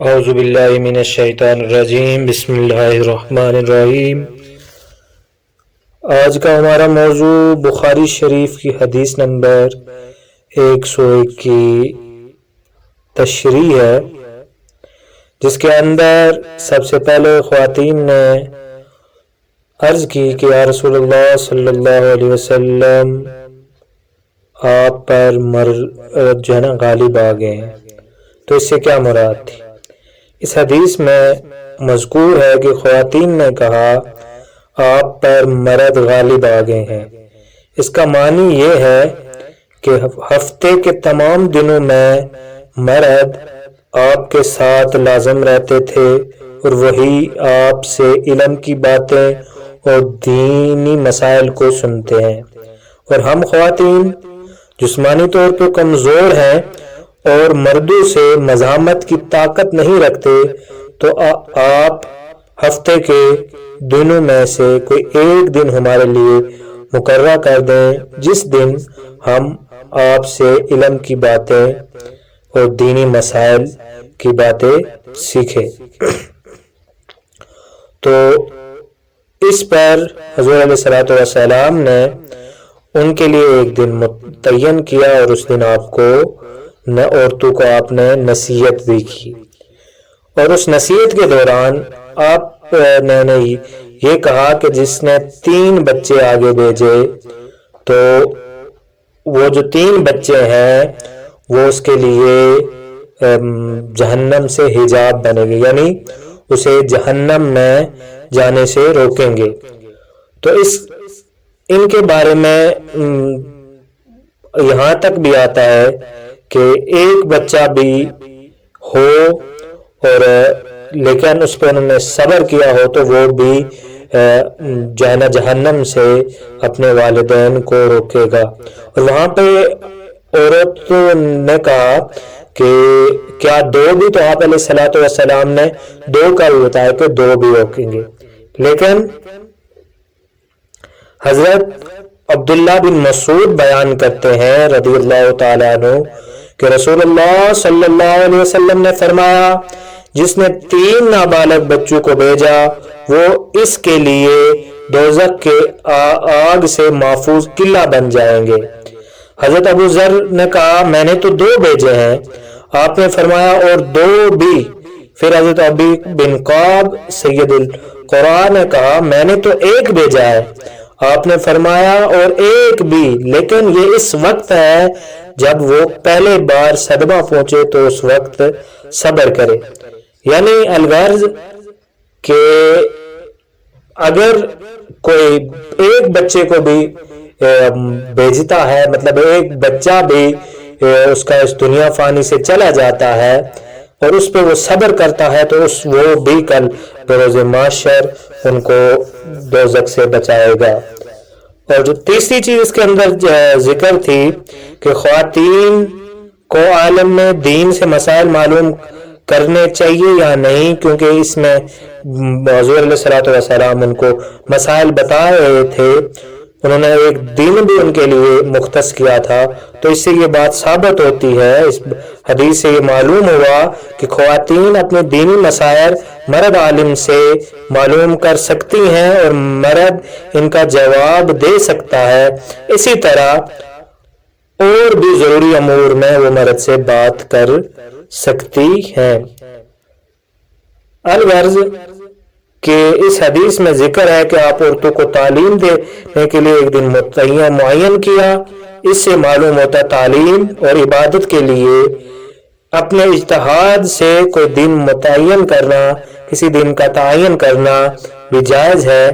اعوذ باللہ من الشیطان الرجیم، بسم اللہ الرحمن الرحیم۔ آج کا ہمارا موضوع بخاری شریف کی حدیث نمبر 101 کی تشریح ہے، جس کے اندر سب سے پہلے خواتین نے عرض کی کہ یا رسول اللہ صلی اللہ علیہ وسلم، آپ پر مرد جو ہے نا غالب آ گئے ہیں، تو اس سے کیا مراد تھی؟ اس حدیث میں مذکور ہے کہ خواتین نے کہا آپ پر مرد غالب آ گئے ہیں۔ اس کا معنی یہ ہے کہ ہفتے کے تمام دنوں میں مرد آپ کے ساتھ لازم رہتے تھے اور وہی آپ سے علم کی باتیں اور دینی مسائل کو سنتے ہیں، اور ہم خواتین جسمانی طور پہ کمزور ہیں اور مردوں سے مزاحمت کی طاقت نہیں رکھتے، تو آپ ہفتے کے دنوں میں سے کوئی ایک دن ہمارے لیے مقررہ کر دیں جس دن ہم آپ سے علم کی باتیں اور دینی مسائل کی باتیں سیکھیں۔ تو اس پر حضور علیہ الصلوۃ والسلام نے ان کے لیے ایک دن متعین کیا، اور اس دن آپ کو عورتوں کو آپ نے نصیحت بھی کی، اور اس نصیحت کے دوران آپ نے یہ کہا کہ جس نے 3 بچے آگے بھیجے تو وہ جو 3 بچے ہیں وہ اس کے لیے جہنم سے حجاب بنے گے، یعنی اسے جہنم میں جانے سے روکیں گے۔ تو ان کے بارے میں یہاں تک بھی آتا ہے کہ ایک بچہ بھی ہو اور لیکن اس پہ انہوں نے صبر کیا ہو تو وہ بھی جہنم سے اپنے والدین کو روکے گا۔ اور وہاں پہ عورت نے کہا کہ کیا 2 بھی؟ تو آپ علیہ الصلوۃ والسلام نے 2 کا بھی بتایا کہ 2 بھی روکیں گے، لیکن حضرت عبداللہ بن مسعود بیان کرتے ہیں رضی اللہ تعالیٰ عنہ کہ رسول اللہ صلی اللہ علیہ وسلم نے فرمایا، جس نے 3 نابالغ بچوں کو بھیجا وہ اس کے لیے دوزخ کے آگ سے محفوظ قلعہ بن جائیں گے۔ حضرت ابو ذر نے کہا میں نے تو 2 بھیجے ہیں، آپ نے فرمایا اور 2 بھی؟ پھر حضرت ابی بن قعب سید القرآن نے کہا میں نے تو 1 بھیجا ہے، آپ نے فرمایا اور 1 بھی، لیکن یہ اس وقت ہے جب وہ پہلے بار صدمہ پہنچے تو اس وقت صبر کرے۔ یعنی الغرض کہ اگر کوئی ایک بچے کو بھی بھیجتا ہے، مطلب ایک بچہ بھی اس کا اس دنیا فانی سے چلا جاتا ہے اور اس پہ وہ صبر کرتا ہے، تو وہ بھی کل بروز محشر ان کو دوزخ سے بچائے گا۔ اور جو تیسری چیز اس کے اندر ذکر تھی کہ خواتین کو عالم میں دین سے مسائل معلوم کرنے چاہیے یا نہیں، کیونکہ اس میں حضور علیہ الصلوۃ والسلام ان کو مسائل بتا رہے تھے، انہوں نے ایک دن بھی ان کے لیے مختص کیا تھا۔ تو اس سے یہ بات ثابت ہوتی ہے، اس حدیث سے یہ معلوم ہوا کہ خواتین اپنے دینی مسائل مرد عالم سے معلوم کر سکتی ہیں اور مرد ان کا جواب دے سکتا ہے۔ اسی طرح اور بھی ضروری امور میں وہ مرد سے بات کر سکتی ہیں۔ الغرض کہ اس حدیث میں ذکر ہے کہ آپ عورتوں کو تعلیم دینے کے لیے ایک دن معین کیا۔ اس سے معلوم ہوتا ہے تعلیم اور عبادت کے لیے اپنے اجتہاد سے کوئی دن متعین کرنا، کسی دن کا تعین کرنا بھی جائز ہے۔